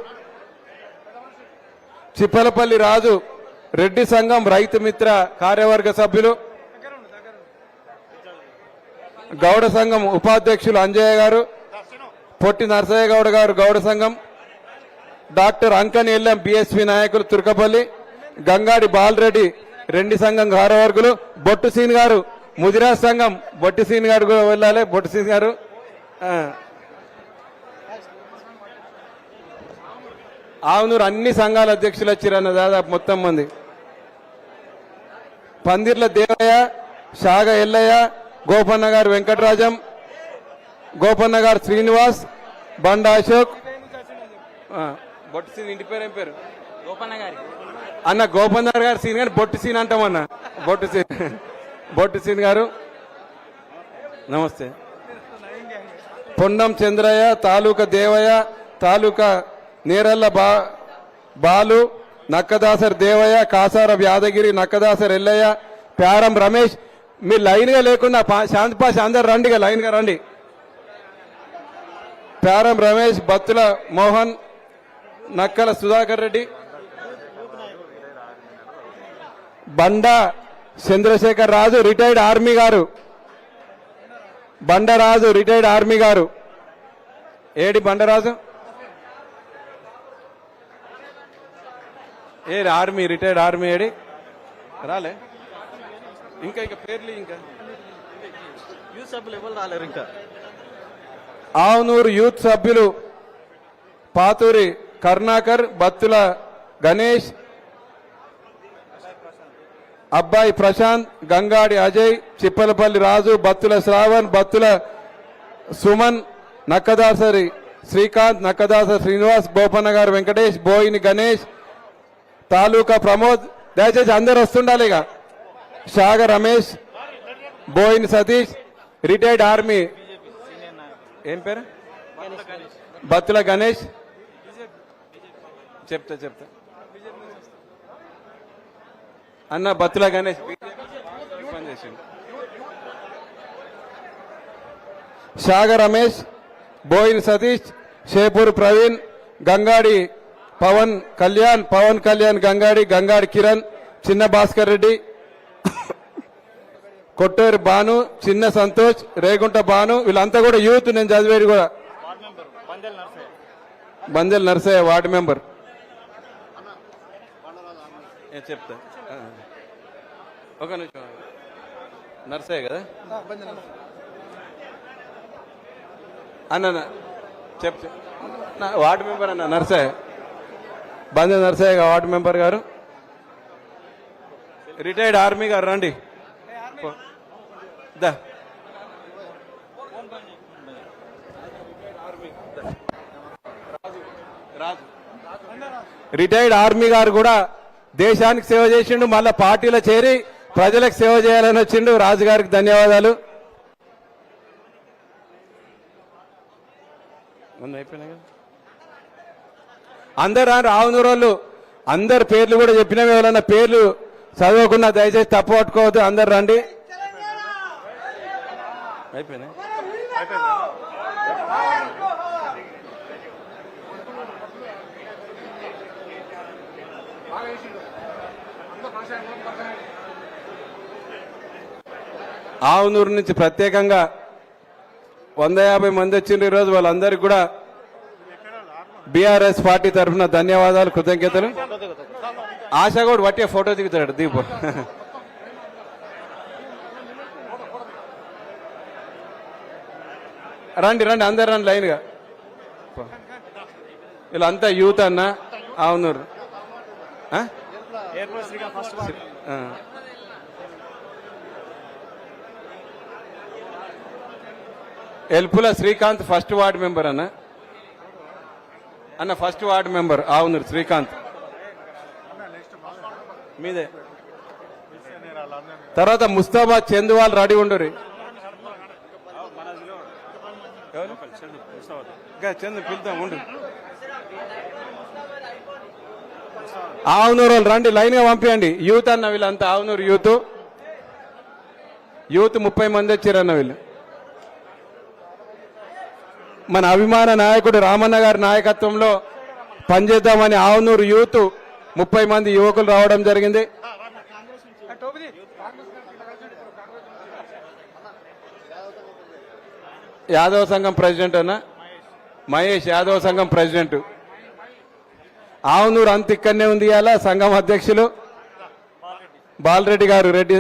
చిప్పలపల్లి రాజు రెడ్డి సంఘం రైతు మిత్ర కార్యవర్గ సభ్యులు. గౌడ సంఘం ఉపాధ్యక్షులు అంజయ్య గారు. పొట్టి నరసయ్య గౌడ గారు గౌడ సంఘం. డాక్టర్ అంకని ఎల్లం బిఎస్పి నాయకులు తుర్కపల్లి. గంగాడి బాలరెడ్డి రెడ్డి సంఘం కార్యవర్గులు. బొట్టు సీన్ గారు ముదిరాజ్ సంఘం. బొట్టి సీన్ గారు కూడా వెళ్ళాలి. బొట్టు సీన్ గారు ఆవునూరు అన్ని సంఘాల అధ్యక్షులు వచ్చిరన్న దాదాపు మొత్తం మంది. పందిర్ల దేవయ్య, షాగ ఎల్లయ్య, గోపన్న గారు వెంకటరాజం, గోపన్న గారు శ్రీనివాస్, బండ అశోక్. బొట్టు సీన్ ఇంటి పేరు ఏం పేరు? అన్న గోపన్న గారు సీన్ గారు బొట్టు సీన్ అంటామన్న. బొట్టు సీన్ గారు నమస్తే. పొన్నం చంద్రయ్య, తాలూకా దేవయ్య, తాలూకా నేరల్ల బాలు, నక్కదాసర్ దేవయ్య, కాసారం యాదగిరి, నక్కదాసర్ ఎల్లయ్య, ప్యారం రమేష్. మీరు లైన్ గా లేకుండా శాంతి పాష అందరు రండిగా లైన్ గా రండి. ప్యారం రమేష్, బత్తుల మోహన్, నక్కల సుధాకర్ రెడ్డి, బండా చంద్రశేఖర్ రాజు రిటైర్డ్ ఆర్మీ గారు. బండరాజు రిటైర్డ్ ఆర్మీ గారు. ఏడి బండరాజు? ఏ ఆర్మీ రిటైర్డ్ ఆర్మీ ఏడి రాలే? ఇంకా ఇంకా పేర్లు ఇంకా యూత్ సభ్యులు ఎవరు రాలేరు. ఇంకా ఆవునూరు యూత్ సభ్యులు పాతూరి కరుణాకర్, బత్తుల గణేష్, అబ్బాయి ప్రశాంత్, గంగాడి అజయ్, చిప్పలపల్లి రాజు, బత్తుల శ్రావణ్, బత్తుల సుమన్, నక్కదాసరి శ్రీకాంత్, నక్కదాసరి శ్రీనివాస్, బోపన్న గారు వెంకటేష్, బోయిని గణేష్, తాలూకా ప్రమోద్. దయచేసి అందరు వస్తుండాలి. ఇక షాగ రమేష్, బోయిని సతీష్, రిటైర్డ్ ఆర్మీ ఏం పేరు? బత్తుల గణేష్. చెప్తా అన్న బత్తుల గణేష్ షాగ రమేష్, బోయిన్ సతీష్, షేపూర్ ప్రవీణ్, గంగాడి పవన్ కళ్యాణ్ గంగాడి, గంగాడి కిరణ్, చిన్న భాస్కర్ రెడ్డి, కొట్టేరు భాను, చిన్న సంతోష్, రేగుంట భాను. వీళ్ళంతా కూడా యూత్. నేను చదివేది కూడా బందెల్ నర్సయ్య వార్డు మెంబర్. చెప్తా ఒక నిమిషం. నర్సయ్య కదా అన్న? చెప్తా. వార్డు మెంబర్ అన్న నర్సయ్య, బందెల్ నర్సయ్య వార్డు మెంబర్ గారు. రిటైర్డ్ ఆర్మీ గారు రండి. రిటైర్డ్ ఆర్మీ గారు కూడా దేశానికి సేవ చేసిండు. మళ్ళా పార్టీలో చేరి ప్రజలకు సేవ చేయాలని వచ్చిండు. రాజు గారికి ధన్యవాదాలు. అందరు ఆవునూరు వాళ్ళు అందరు పేర్లు కూడా చెప్పినవి. ఎవరన్నా పేర్లు చదవకుండా దయచేసి తప్పు పట్టుకోవద్దు. అందరు రండి. అయిపోయినా ఆవునూరు నుంచి ప్రత్యేకంగా 150 మంది వచ్చిండ్రు ఈరోజు. వాళ్ళందరికీ కూడా బీఆర్ఎస్ పార్టీ తరఫున ధన్యవాదాలు, కృతజ్ఞతలు. ఆశ కూడా వట్టే ఫోటో దిగుతాడు దీపు. రండి అందరు రండి లైన్గా. వీళ్ళంతా యూత్ అన్న Avunuru. Elpula Srikanth first ward member అన్న first ward member Avunuru Srikanth మీదే. తర్వాత ముస్తాబాద్ చందువాల్ రెడీ ఉండరు. చందు పిలుద్దాం ఉండు. ఆవునూరు వాళ్ళు రండి, లైన్ గా పంపించండి. యూత్ అన్న వీళ్ళంతా ఆవునూరు యూత్ 30 మంది వచ్చారన్న వీళ్ళు. మన అభిమాన నాయకుడు రామన్న గారి నాయకత్వంలో పనిచేద్దామని ఆవునూరు యూత్ 30 మంది యువకులు రావడం జరిగింది. యాదవ సంఘం ప్రెసిడెంట్ అన్న మహేష్, యాదవ సంఘం ప్రెసిడెంట్. ఆవునూరు అంత ఇక్కడనే ఉంది. ఇవాళ సంఘం అధ్యక్షులు బాలరెడ్డి గారు, రెడ్డి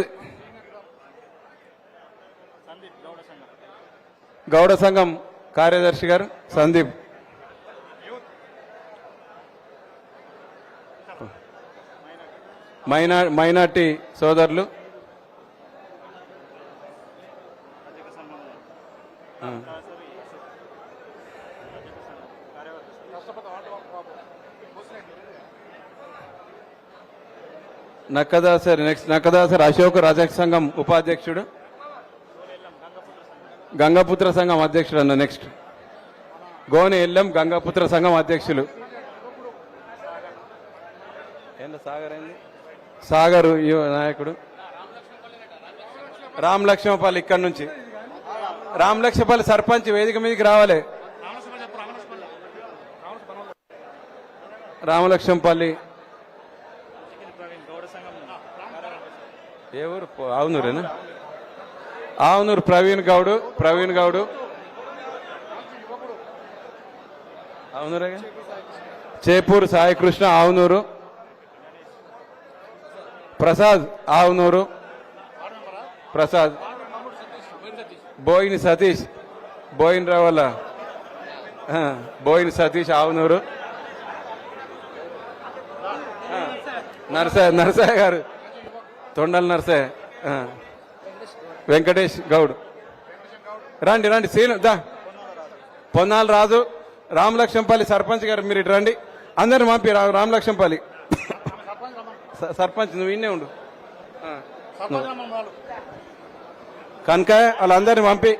గౌడ సంఘం కార్యదర్శి గారు సందీప్, మైనార్టీ సోదరులు, నక్కదాసరి అశోక్ రజక సంఘం ఉపాధ్యక్షుడు, గంగపుత్ర సంఘం అధ్యక్షుడు అన్న. నెక్స్ట్ గోనె ఎల్లం గంగపుత్ర సంఘం అధ్యక్షులు. సాగర్ నాయకుడు రామ్ లక్ష్మపల్లి. ఇక్కడ నుంచి రామ్ లక్ష్మపల్లి సర్పంచ్ వేదిక మీదకి రావాలి. రామలక్ష్మంపల్లి ఏ ఊరు? ఆవునూరేనా? ఆవునూరు ప్రవీణ్ గౌడు ఆవునూరే. చేపూరు సాయికృష్ణ ఆవునూరు. ప్రసాద్ ఆవునూరు. ప్రసాద్. బోయిని సతీష్, బోయిన రావాల బోయిని సతీష్ ఆవునూరు. నరసయ్య గారు, తొండల నరసయ్య. వెంకటేష్ గౌడ్. రండి సీను దా. పొన్నాల రాజు. రామలక్ష్మంపల్లి సర్పంచ్ గారు మీరు ఇటు రండి. అందరిని పంపి. రామలక్ష్మంపల్లి సర్పంచ్ నువ్వు ఇన్నే ఉండు. కనుక వాళ్ళందరిని పంపి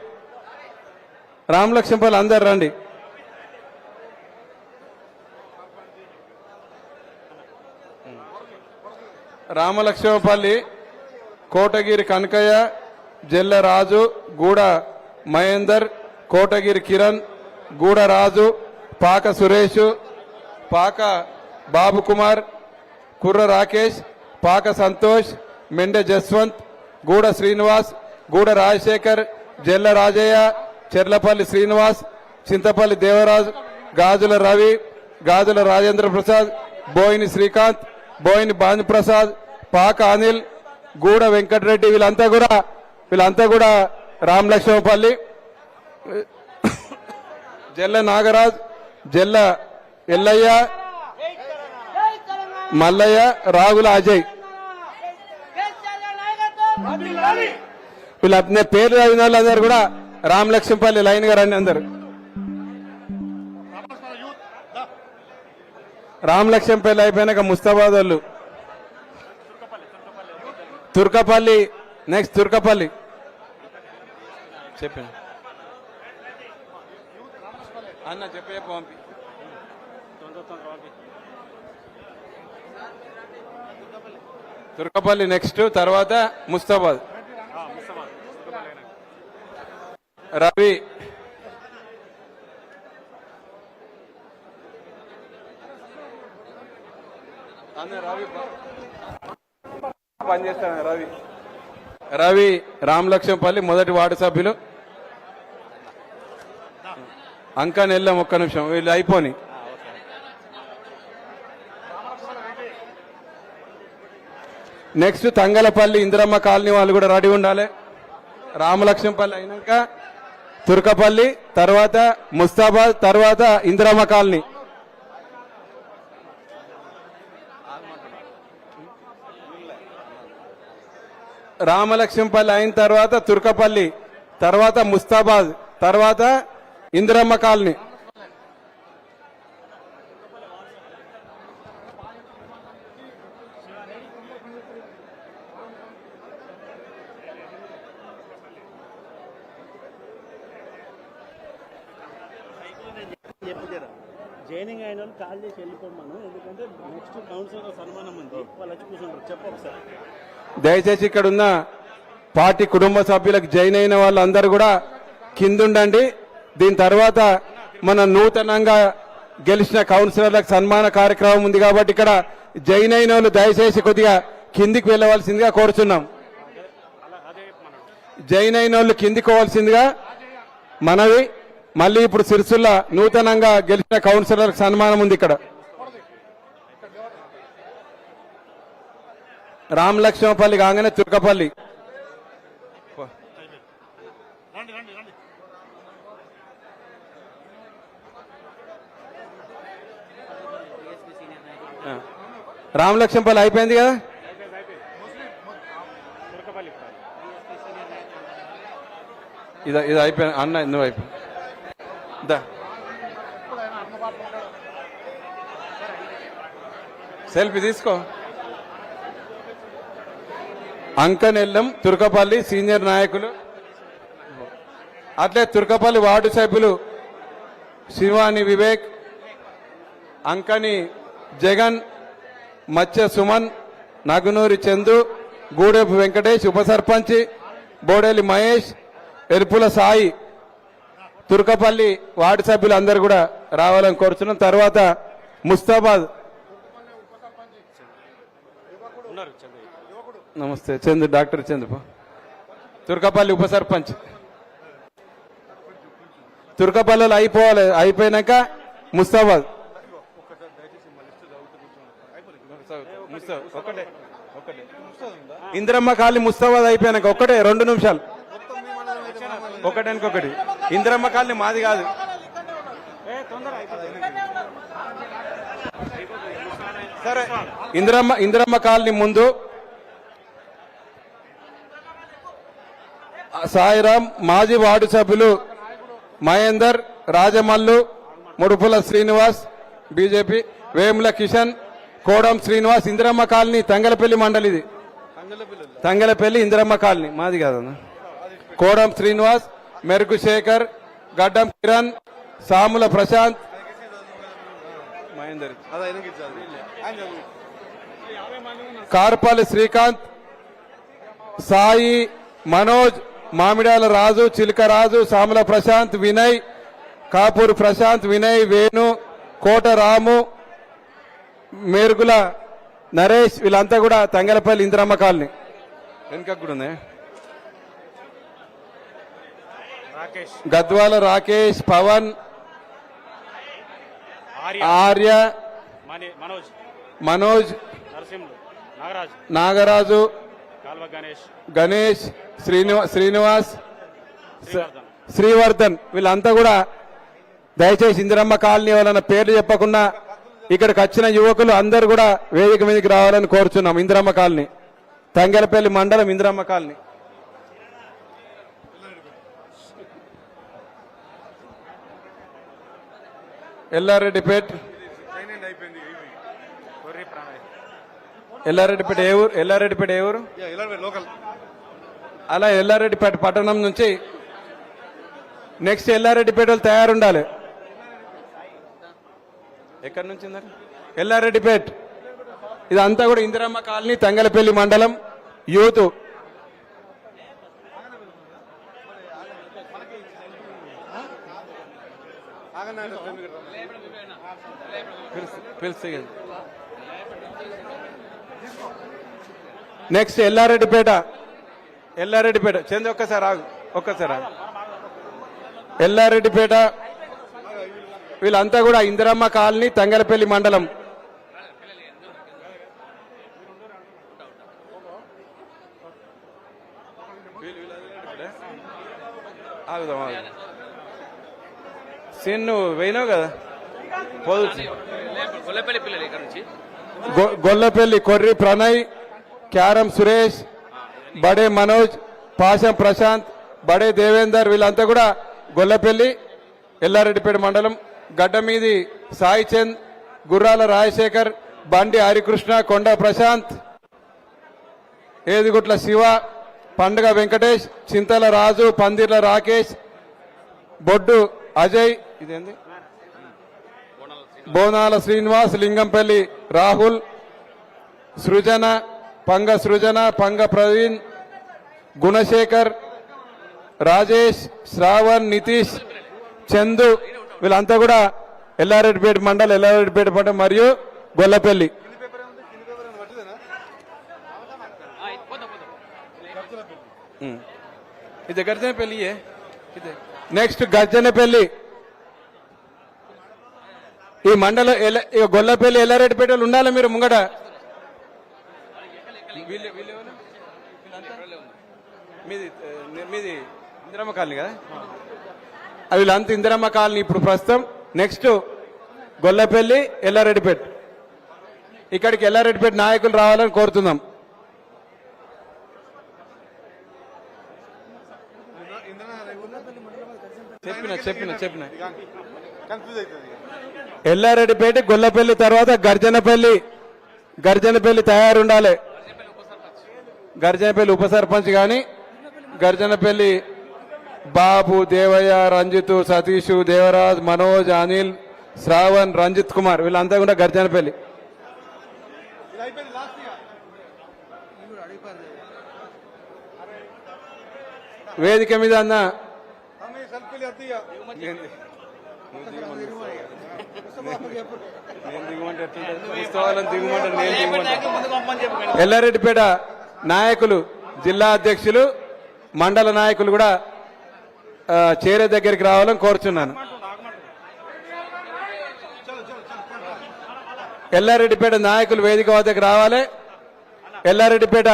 రామలక్ష్మంపల్లి అందరు రండి. రామలక్ష్మపల్లి కోటగిరి కనకయ్య, జెల్ల రాజు, గూడ మహేందర్, కోటగిరి కిరణ్, గూడ రాజు, పాక సురేష్, పాక బాబు కుమార్, కుర్ర రాకేష్, పాక సంతోష్, మెండె జస్వంత్, గూడ శ్రీనివాస్, గూడ రాజశేఖర్, జెల్ల రాజయ్య, చెర్లపల్లి శ్రీనివాస్, చింతపల్లి దేవరాజ్, గాజుల రవి, గాజుల రాజేంద్ర ప్రసాద్, బోయిని శ్రీకాంత్, బోయిని భానుప్రసాద్, పాక అనిల్, గూడ వెంకటరెడ్డి. వీళ్ళంతా కూడా రామలక్ష్మపల్లి. జెల్ల నాగరాజ్, జెల్ల ఎల్లయ్య, మల్లయ్య, రాగుల అజయ్. వీళ్ళ పేర్లు చదివిన వాళ్ళందరూ కూడా రామలక్ష్మపల్లి లైన్ గా రండి అందరు. రామలక్ష్మపల్లి అయిపోయినాక ముస్తాబాద్ వాళ్ళు. తుర్కపల్లి. నెక్స్ట్ తుర్కపల్లి చెప్పండి అన్న. చెప్పే పంపి. తుర్కపల్లి నెక్స్ట్, తర్వాత ముస్తాబాద్. రవి. రవి పనిచేస్తాను. రవి రామలక్ష్మంపల్లి మొదటి వార్డు సభ్యులు. అంకా నెల్లం. ఒక్క నిమిషం వీళ్ళు అయిపోని. నెక్స్ట్ తంగలపల్లి ఇందిరమ్మ కాలనీ వాళ్ళు కూడా రెడీ ఉండాలి. రామలక్ష్మంపల్లి అయినాక తుర్కపల్లి, తర్వాత ముస్తాబాద్, తర్వాత ఇందిరమ్మ కాలనీ. రామలక్ష్మంపల్లి అయిన తర్వాత తుర్కపల్లి, తర్వాత ముస్తాబాద్, తర్వాత ఇందిరమ్మ కాలనీ. ట్రైనింగ్ అయిన వాళ్ళు కాల్ చేసి వెళ్ళిపోమను, ఎందుకంటే నెక్స్ట్ కౌన్సిలర్ సన్మానం ఉంది, వాళ్ళు వచ్చి కూర్చుంటారు. చెప్పు ఒకసారి. దయచేసి ఇక్కడ ఉన్న పార్టీ కుటుంబ సభ్యులకు జాయిన్ అయిన వాళ్ళందరూ కూడా కిందుండండి. దీని తర్వాత మన నూతనంగా గెలిచిన కౌన్సిలర్లకు సన్మాన కార్యక్రమం ఉంది కాబట్టి ఇక్కడ జాయిన్ అయిన వాళ్ళు దయచేసి కొద్దిగా కిందికి వెళ్ళవలసిందిగా కోరుచున్నాం. జాయిన్ అయిన వాళ్ళు కిందికి పోవాల్సిందిగా మనవి. మళ్ళీ ఇప్పుడు సిరిసిల్ల నూతనంగా గెలిచిన కౌన్సిలర్లకు సన్మానం ఉంది ఇక్కడ. రామలక్ష్మపల్లి కాగానే తుర్కపల్లి. రామలక్ష్మపల్లి అయిపోయింది కదా. ఇది అయిపోయింది అన్న, నువ్వు అయిపోయింది. సెల్ఫీ తీసుకో. అంకనెల్లం తుర్కపల్లి సీనియర్ నాయకులు, అట్లే తుర్కపల్లి వార్డు సభ్యులు శివాని వివేక్, అంకని జగన్, మత్స్య సుమన్, నగునూరి చందు, గూడెపు వెంకటేష్, ఉప సర్పంచ్ బోడేలి మహేష్, ఎరుపుల సాయి, తుర్కపల్లి వార్డు సభ్యులు అందరూ కూడా రావాలని కోరుతున్నాం. తర్వాత ముస్తాబాద్ నమస్తే చందు, డాక్టర్ చందు, తుర్కపల్లి ఉప సర్పంచ్. తుర్కపల్లిలో అయిపోవాలి, అయిపోయినాక ముస్తాబాద్. ఇందిరమ్మ కాలనీ ముస్తాబాద్ అయిపోయినాక ఒకటే 2 నిమిషాలు, ఒకటి. ఇందిరమ్మ కాలనీ మాది కాదు. సరే, ఇందిరమ్మ కాలనీ ముందు సాయిరాం, మాజీ వార్డు సభ్యులు మహేందర్, రాజమల్లు, ముడుపుల శ్రీనివాస్ బీజేపీ, వేముల కిషన్, కోడం శ్రీనివాస్. ఇందిరమ్మ కాలనీ తంగలపల్లి మండలి, ఇది తంగలపల్లి ఇందిరమ్మ కాలనీ మాది కాదన్న. కోడం శ్రీనివాస్, మెరుగు శేఖర్, గడ్డం కిరణ్, సాముల ప్రశాంత్, మహేందర్, కార్పల్లి శ్రీకాంత్, సాయి, మనోజ్, మామిడాల రాజు, చిలుక రాజు, సాముల ప్రశాంత్, వినయ్, కాపూర్ ప్రశాంత్, వినయ్, వేణు, కోట రాము, మేరుగుల నరేష్. వీళ్ళంతా కూడా తంగలపల్లి ఇందిరమ్మ కాలనీ వెనుక కూడా ఉంది. గద్వాల రాకేష్, పవన్, ఆర్య, మనోజ్, నాగరాజు, గణేష్, శ్రీనివాస్, శ్రీవర్ధన్. వీళ్ళంతా కూడా దయచేసి ఇందిరమ్మ కాలనీ వాళ్ళన్న పేర్లు చెప్పకుండా ఇక్కడికి వచ్చిన యువకులు అందరూ కూడా వేదిక మీదకి రావాలని కోరుచున్నాం. ఇందిరమ్మ కాలనీ, తంగలపల్లి మండలం ఇందిరమ్మ కాలనీ. ఎల్లారెడ్డిపేట్, ఎల్లారెడ్డిపేట ఏ ఊరు? ఎల్లారెడ్డిపేట ఏ ఊరు? అలా ఎల్లారెడ్డిపేట పట్టణం నుంచి నెక్స్ట్ ఎల్లారెడ్డిపేటలు తయారుండాలి. ఎక్కడి నుంచి ఎల్లారెడ్డిపేట, ఇదంతా కూడా ఇందిరమ్మ కాలనీ, తంగలపల్లి మండలం యూత్. నెక్స్ట్ ఎల్లారెడ్డిపేట, చంద్ర ఒక్కసారి ఆగు, ఎల్లారెడ్డిపేట. వీళ్ళంతా కూడా ఇందిరమ్మ కాలనీ, తంగలపల్లి మండలం. సిన్ను పోయినావు కదా, గొల్లపల్లి కొర్రి ప్రణయ్, క్యారం సురేష్, బడే మనోజ్, పాశం ప్రశాంత్, బడే దేవేందర్. వీళ్ళంతా కూడా గొల్లపల్లి ఎల్లారెడ్డిపేట మండలం. గడ్డమీది సాయి చంద్, గుర్రాల రాజశేఖర్, బండి హరికృష్ణ, కొండ ప్రశాంత్, ఏదిగుట్ల శివ, పండుగ వెంకటేష్, చింతల రాజు, పందిర్ల రాకేష్, బొడ్డు అజయ్, ఇదేంది బోనాల శ్రీనివాస్, లింగంపల్లి రాహుల్, సృజన, పంగ ప్రవీణ్, గుణశేఖర్, రాజేష్, శ్రావణ్, నితీష్, చందు వీళ్ళంతా కూడా ఎల్లారెడ్డిపేట మండలం మరియు గొల్లపల్లి. ఇది గర్జనపల్లి. నెక్స్ట్ గర్జనపల్లి. ఈ మండలం గొల్లపల్లి ఎల్లారెడ్డిపేటలు ఉండాలి మీరు ముంగట. మీది ఇందిరమ్మ కాలనీ కదా, వీళ్ళంతా ఇందిరమ్మ కాలనీ ఇప్పుడు ప్రస్తుతం. నెక్స్ట్ గొల్లపల్లి ఎల్లారెడ్డిపేట. ఇక్కడికి ఎల్లారెడ్డిపేట నాయకులు రావాలని కోరుతున్నాం. చెప్పిన ఎల్లారెడ్డిపేట, గొల్లపల్లి తర్వాత గర్జనపల్లి తయారుండాలి. గర్జనపల్లి ఉప సర్పంచ్ గాని గర్జనపల్లి బాబు, దేవయ్య, రంజిత్, సతీష్, దేవరాజ్, మనోజ్, అనిల్, శ్రావణ్, రంజిత్ కుమార్ వీళ్ళంతా కూడా గర్జనపల్లి. వేదిక మీద అన్న ఎల్లారెడ్డిపేట నాయకులు, జిల్లా అధ్యక్షులు, మండల నాయకులు కూడా చేరే దగ్గరికి రావాలని కోరుచున్నాను. ఎల్లారెడ్డిపేట నాయకులు వేదిక వద్దకు రావాలి. ఎల్లారెడ్డిపేట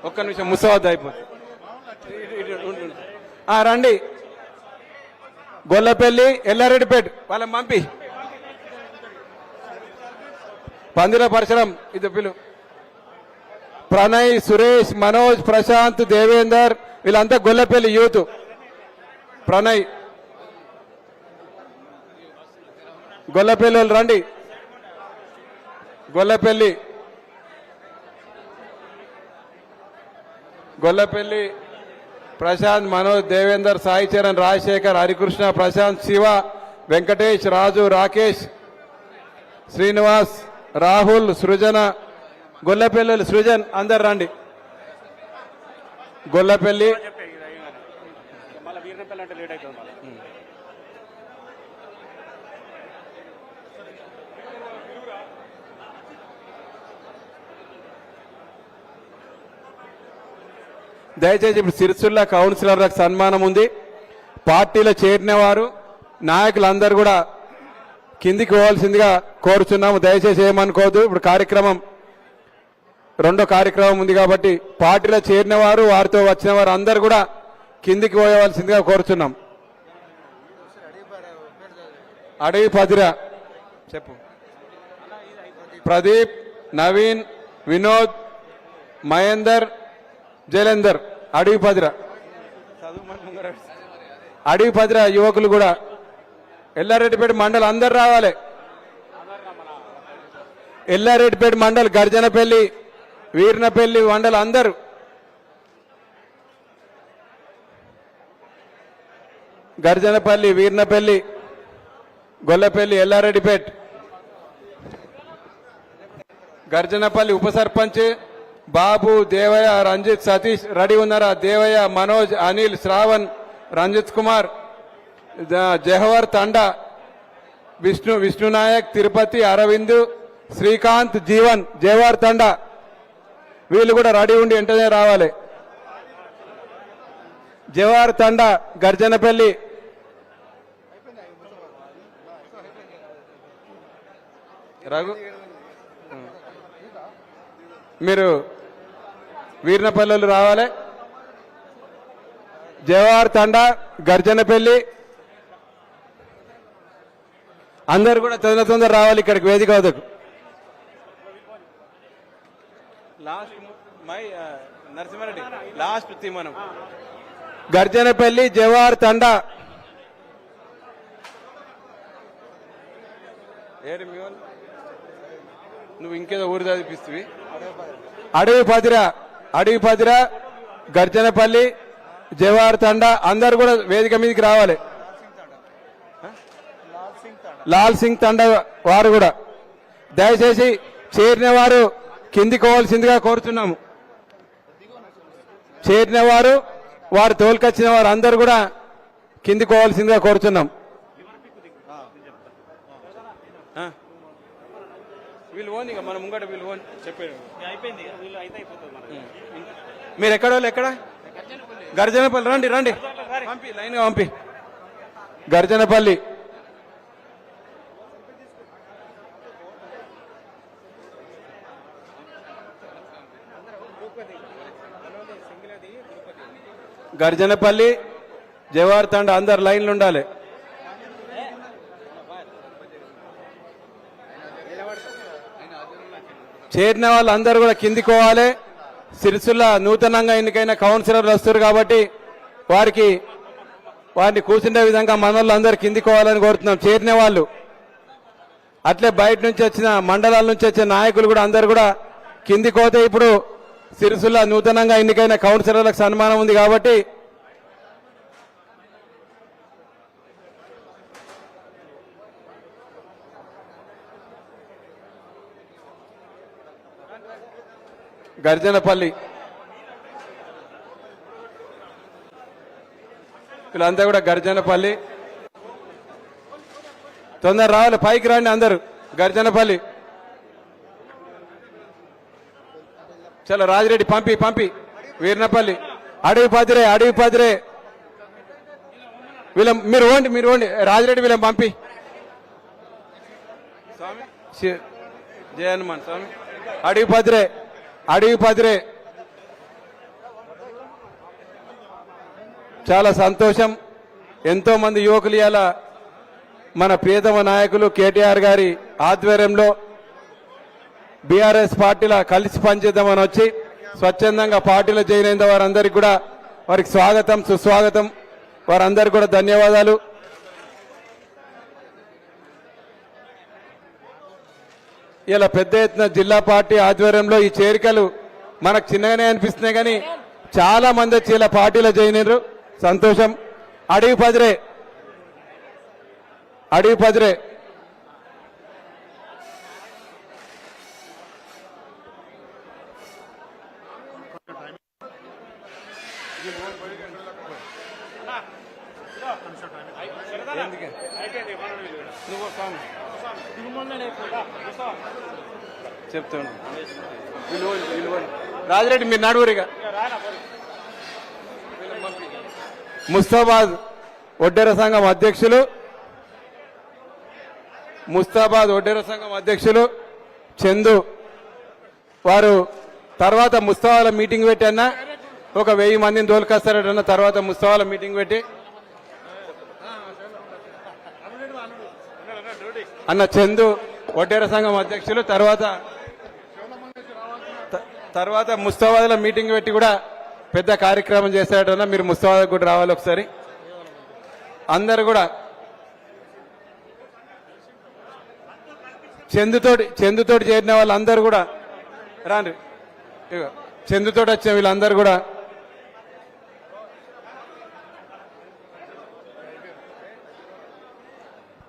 ఒక్క నిమిషం ముసవద్ద అయిపోతుంది. రండి. గొల్లపల్లి, ఎల్లారెడ్డిపేట వాళ్ళని పంపి పందిర పరశురం ఇది పిలు. ప్రణయ్, సురేష్, మనోజ్, ప్రశాంత్, దేవేందర్ వీళ్ళంతా గొల్లపల్లి యూత్. ప్రణయ్ గొల్లపల్లి వాళ్ళు రండి. గొల్లపల్లి ప్రశాంత్, మనోజ్, దేవేందర్, సాయి చరణ్, రాజశేఖర్, హరికృష్ణ, ప్రశాంత్, శివ, వెంకటేష్, రాజు, రాకేష్, శ్రీనివాస్, రాహుల్, సృజన. గొల్లపల్లి సృజన్ అందరు రండి. గొల్లపల్లి దయచేసి ఇప్పుడు సిరిసిల్ల కౌన్సిలర్లకు సన్మానం ఉంది. పార్టీలో చేరిన వారు నాయకులందరూ కూడా కిందికి పోవాల్సిందిగా కోరుచున్నాము. దయచేసి ఏమనుకోవద్దు. ఇప్పుడు రెండో కార్యక్రమం ఉంది కాబట్టి పార్టీలో చేరిన వారు, వారితో వచ్చిన వారు అందరూ కూడా కిందికి పోయవలసిందిగా కోరుచున్నాం. అడవి పదిరా చెప్పు. ప్రదీప్, నవీన్, వినోద్, మహేందర్, జైలేందర్. అడవి పదిరా యువకులు కూడా. ఎల్లారెడ్డిపేట మండలి అందరు రావాలి. ఎల్లారెడ్డిపేట మండలి, గర్జనపల్లి, వీర్నపల్లి మండలి అందరు. గర్జనపల్లి, వీర్నపల్లి, గొల్లపల్లి, ఎల్లారెడ్డిపేట. గర్జనపల్లి ఉప సర్పంచ్ బాబు, దేవయ్య, రంజిత్, సతీష్ రెడీ ఉన్నారా? దేవయ్య, మనోజ్, అనిల్, శ్రావణ్, రంజిత్ కుమార్, జహవర్ తండా, విష్ణునాయక్, తిరుపతి, అరవింద్, శ్రీకాంత్, జీవన్, జవహర్ తండా వీళ్ళు కూడా రెడీ ఉండి వెంటనే రావాలి. జవహర్ తండా, గర్జనపల్లి. రఘు మీరు వీర్నపల్లి రావాలి. జవహర్ తండా, గర్జనపల్లి అందరు కూడా తొందర రావాలి ఇక్కడికి వేదిక వద్దకు. నరసింహారెడ్డి లాస్ట్ మనం గర్జనపల్లి, జవహర్ తండా. నువ్వు ఇంకేదో ఊరు చదివిపిస్తువి. అడవి పదిరా, గర్జనపల్లి, జవహర్ తండా అందరు కూడా వేదిక మీదకి రావాలి. లాల్ సింగ్ తండ వారు కూడా దయచేసి చేరిన వారు కిందికోవాల్సిందిగా కోరుతున్నాము. చేరిన వారు తోలుకొచ్చిన వారు అందరూ కూడా కిందికోవాల్సిందిగా కోరుతున్నాం. వీళ్ళు ఓన్ ఇక మన ముంగట వీళ్ళు ఓన్ చెప్పాడు అయిపోయింది వీళ్ళు అయితే అయిపోతుంది మనకి. మీరు ఎక్కడ వాళ్ళు ఎక్కడ గర్జనపల్లి రండి రండి పంపి లైన్గా పంపి గర్జనపల్లి గర్జనపల్లి జవహర్ తండ అందరు లైన్లు ఉండాలి. చేరిన వాళ్ళు అందరూ కూడా కిందికోవాలి. సిరిసిల్ల నూతనంగా ఎన్నికైన కౌన్సిలర్లు వస్తారు కాబట్టి వారిని కూర్చుండే విధంగా మనోళ్ళు అందరు కిందికోవాలని కోరుతున్నాం. చేరిన వాళ్ళు అట్లే బయట నుంచి వచ్చిన మండలాల నుంచి వచ్చిన నాయకులు కూడా అందరు కూడా కిందికోతే ఇప్పుడు సిరిసిల్ల నూతనంగా ఎన్నికైన కౌన్సిలర్లకు సన్మానం ఉంది కాబట్టి గర్జనపల్లి వీళ్ళంతా కూడా గర్జనపల్లి తొందర రావాలి పైకి రండి అందరు గర్జనపల్లి. చలో రాజిరెడ్డి పంపి వీర్నపల్లి అడవి పదిరే వీళ్ళ మీరు ఓండి రాజిరెడ్డి వీళ్ళని పంపి స్వామి జయ హనుమాన్ స్వామి అడవి పదిరే చాలా సంతోషం. ఎంతో మంది యువకులు ఇవాళ మన ప్రియతమ నాయకులు కేటీఆర్ గారి ఆధ్వర్యంలో బీఆర్ఎస్ పార్టీలో కలిసి పనిచేద్దామని వచ్చి స్వచ్ఛందంగా పార్టీలో జాయిన్ అయిన వారందరికీ కూడా వారికి స్వాగతం సుస్వాగతం. వారందరికీ కూడా ధన్యవాదాలు. ఇలా పెద్ద ఎత్తున జిల్లా పార్టీ ఆధ్వర్యంలో ఈ చేరికలు మనకు చిన్నగానే అనిపిస్తున్నాయి కానీ చాలా మంది వచ్చి ఇలా పార్టీలో జాయిన్ అయ్యారు. సంతోషం. అడవి పదిరే చెప్తాను. రాజిరెడ్డి మీరు నడువురిగా ముస్తాబాద్ ఒడ్డెర సంఘం అధ్యక్షులు చందు వారు తర్వాత ముస్తాబాల మీటింగ్ పెట్టి అన్న ఒక 1000 మందిని తోలుకొస్తారన్న తర్వాత ముస్తాబాల మీటింగ్ పెట్టి అన్న చందు ఒడ్డెర సంఘం అధ్యక్షులు తర్వాత ముస్తాబాద్లో మీటింగ్ పెట్టి కూడా పెద్ద కార్యక్రమం చేస్తాడన్నా మీరు ముస్తాబాద్ కూడా రావాలి ఒకసారి. అందరు కూడా చందుతోటి చేరిన వాళ్ళందరూ కూడా రాండి. చందుతోటి వచ్చిన వీళ్ళందరూ కూడా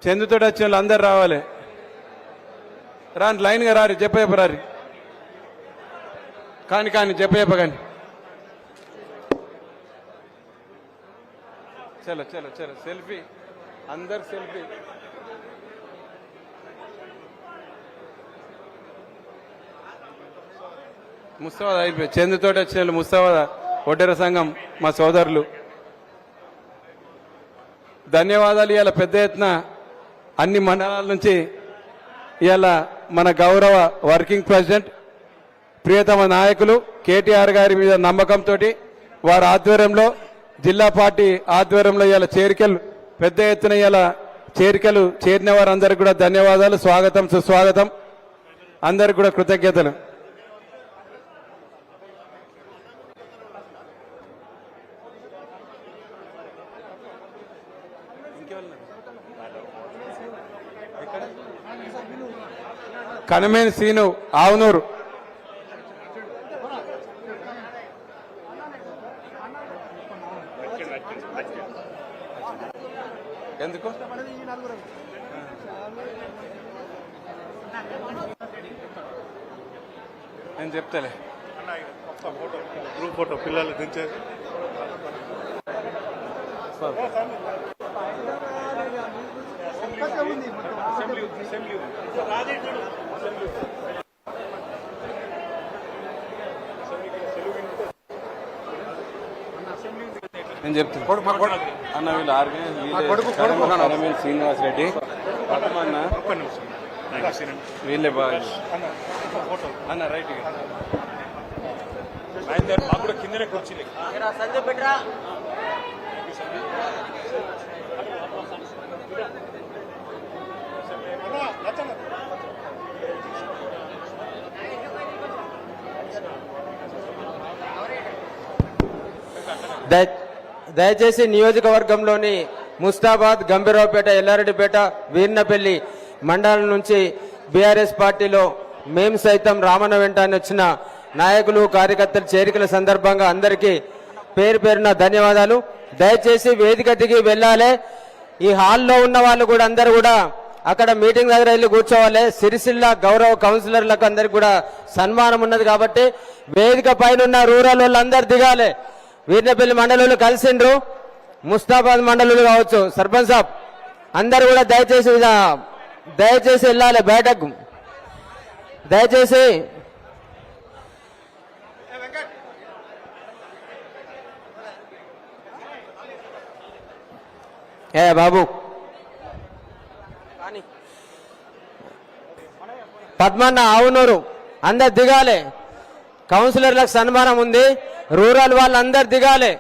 చందుతోటి వచ్చిన వాళ్ళందరూ రావాలి. రాండి లైన్గా రారి చెప్పరారి కానీ చెప్ప కానీ చలో సెల్ఫీ అందరు సెల్ఫీ. ముస్తాబాద్ అయిపోయి చందుతోటి వచ్చిన ముస్తాబాద్ ఒడ్డెర సంఘం మా సోదరులు ధన్యవాదాలు. ఇవాళ పెద్ద ఎత్తున అన్ని మండలాల నుంచి ఇవాళ మన గౌరవ వర్కింగ్ ప్రెసిడెంట్ ప్రియతమ నాయకులు కేటీఆర్ గారి మీద నమ్మకంతో వారి ఆధ్వర్యంలో జిల్లా పార్టీ ఆధ్వర్యంలో ఇవాళ చేరికలు పెద్ద ఎత్తున చేరిన వారందరికీ కూడా ధన్యవాదాలు. స్వాగతం సుస్వాగతం. అందరికి కూడా కృతజ్ఞతలు. కనమేని సీను ఆవునూరు ఎందుకు నేను చెప్తాలే. గ్రూప్ ఫోటో పిల్లలు దించే నేను చెప్తాను అన్న వీళ్ళు ఆర్గే శ్రీనివాస్ రెడ్డి అన్న వీళ్ళే బాగా అన్న రైట్ మాకు కూడా కిందనే కూర్చుని దయచేసి నియోజకవర్గంలోని ముస్తాబాద్, గంభీరావుపేట, ఎల్లారెడ్డిపేట, వీర్నపల్లి మండలం నుంచి బీఆర్ఎస్ పార్టీలో మేము సైతం రామన్న వెంట అని వచ్చిన నాయకులు, కార్యకర్తలు చేరికల సందర్భంగా అందరికీ పేరు పేరున ధన్యవాదాలు. దయచేసి వేదిక దిగి వెళ్ళాలి. ఈ హాల్లో ఉన్న వాళ్ళు కూడా అందరూ కూడా అక్కడ మీటింగ్ దగ్గర వెళ్ళి కూర్చోవాలి. సిరిసిల్ల గౌరవ కౌన్సిలర్లకు అందరికి కూడా సన్మానం ఉన్నది కాబట్టి వేదిక పైన ఉన్న రూరల్ వాళ్ళు అందరు దిగాలి. వీర్నపల్లి మండలులు కలిసిండ్రు, ముస్తాబాద్ మండలులు కావచ్చు, సర్పంచ్ సాబ్ అందరు కూడా దయచేసి వెళ్ళాలి బయటకు. దయచేసి బాబు పద్మన్న ఆవునూరు అందరు దిగాలి. కౌన్సిలర్లకు సన్మానం ఉంది, రూరల్ వాళ్ళు అందరు దిగాలి.